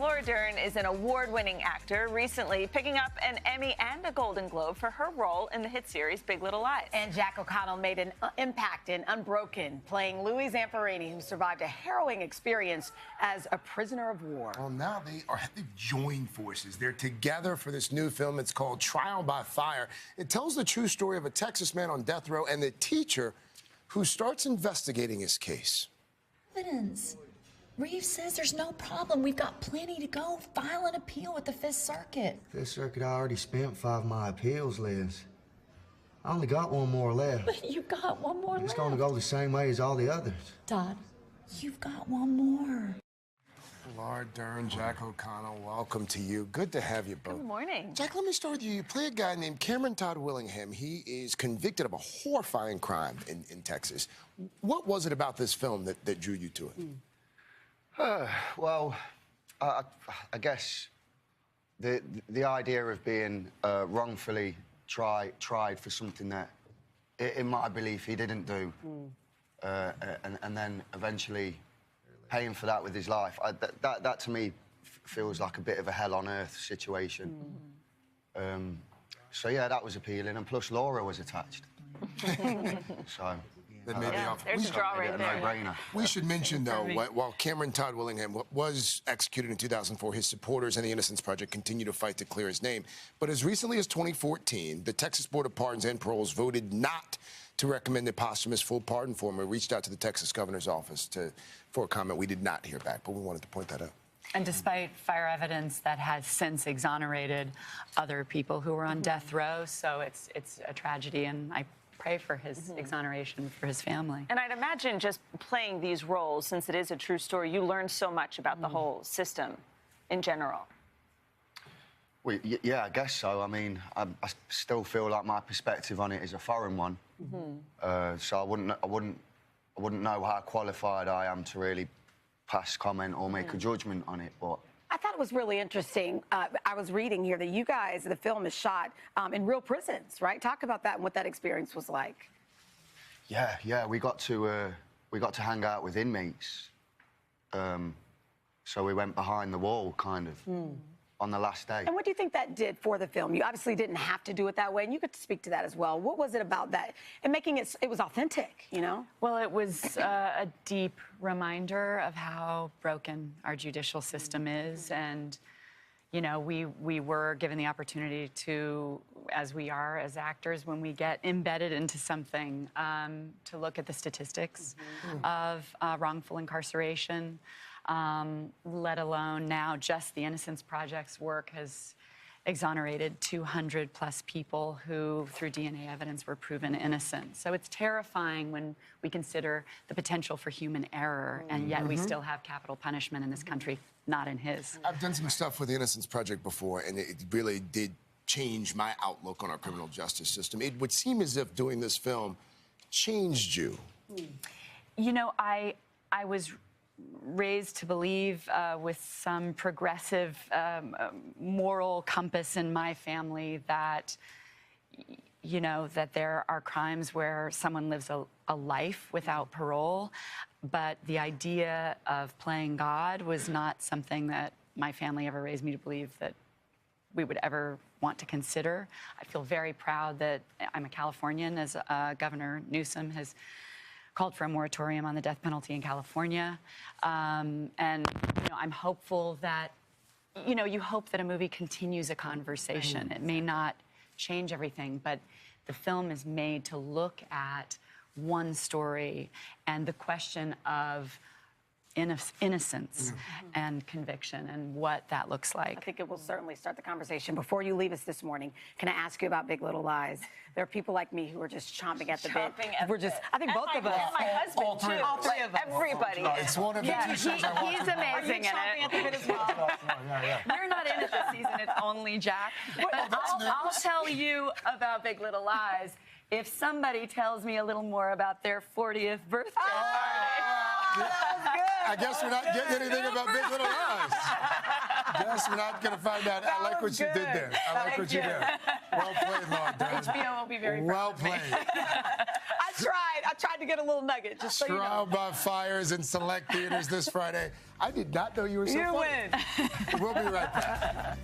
Laura Dern is an award-winning actor, recently picking up an Emmy and a Golden Globe for her role in the hit series Big Little Lies. And Jack O'Connell made an impact in Unbroken, playing Louis Zamperini, who survived a harrowing experience as a prisoner of war. Well, now they've joined forces. They're together for this new film. It's called Trial by Fire. It tells the true story of a Texas man on death row and the teacher who starts investigating his case. Evidence. Reeves says there's no problem. We've got plenty to go. File an appeal with the Fifth Circuit. Fifth Circuit already spent 5 of my appeals, Liz. I only got 1 more left. But you've got 1 more left. It's going to go the same way as all the others. Todd, you've got 1 more. Laura Dern, Jack O'Connell, welcome to you. Good to have you both. Good morning. Jack, let me start with you. You play a guy named Cameron Todd Willingham. He is convicted of a horrifying crime in Texas. What was it about this film that drew you to it? Well, I guess the idea of being wrongfully tried for something that, in my belief, he didn't do, and then eventually paying for that with his life, that to me feels like a bit of a hell on earth situation. So yeah, that was appealing, and plus Laura was attached. So. That made the offer. There's a draw right there. No-brainer. We should mention, though, while Cameron Todd Willingham was executed in 2004, his supporters and the Innocence Project continue to fight to clear his name. But as recently as 2014, the Texas Board of Pardons and Paroles voted not to recommend a posthumous full pardon for him. We reached out to the Texas governor's office for a comment. We did not hear back, but we wanted to point that out. And despite fire evidence that has since exonerated other people who were on death row, so it's a tragedy, and I pray for his exoneration for his family. And I'd imagine just playing these roles, since it is a true story, you learn so much about the whole system in general. Well, yeah, I guess so. I mean, I still feel like my perspective on it is a foreign one. So I wouldn't know how qualified I am to really pass comment or make a judgment on it, but I thought it was really interesting. I was reading here that you guys, the film is shot in real prisons, right? Talk about that and what that experience was like. Yeah, we got to hang out with inmates. So we went behind the wall, kind of, on the last day. And what do you think that did for the film? You obviously didn't have to do it that way, and you could speak to that as well. What was it about that and making it was authentic, you know? Well, it was a deep reminder of how broken our judicial system is, and you know, we were given the opportunity to, as we are as actors, when we get embedded into something, to look at the statistics of wrongful incarceration. Let alone now just the Innocence Project's work has exonerated 200+ people who, through DNA evidence, were proven innocent. So it's terrifying when we consider the potential for human error, and yet we still have capital punishment in this country, not in his. I've done some stuff with the Innocence Project before, and it really did change my outlook on our criminal justice system. It would seem as if doing this film changed you. You know, I was raised to believe with some progressive moral compass in my family that, you know, that there are crimes where someone lives a life without parole, but the idea of playing God was not something that my family ever raised me to believe that we would ever want to consider. I feel very proud that I'm a Californian, as Governor Newsom has called for a moratorium on the death penalty in California. And, you know, I'm hopeful that, you know, you hope that a movie continues a conversation. It may not change everything, but the film is made to look at one story and the question of innocence and conviction and what that looks like. I think it will certainly start the conversation. Before you leave us this morning, can I ask you about Big Little Lies? There are people like me who are just chomping at the bit. We're just, I think both of us. And my husband, too. All three of us. Everybody. It's one of the two shows I watch. He's amazing in Chomping at it. the bit as well. You're not in it this season, it's only Jack. But I'll tell you about Big Little Lies if somebody tells me a little more about their 40th birthday party. I guess we're not getting anything about Big Little Lies. Guess we're not going to find out. I like what you did there. I like what you did. Well played, Laura Dern. HBO will be very proud well of me. played. I tried. I tried to get a little nugget, just so you know. Straub fires in select theaters this Friday. I did not know you were so funny. You win. We'll be right back.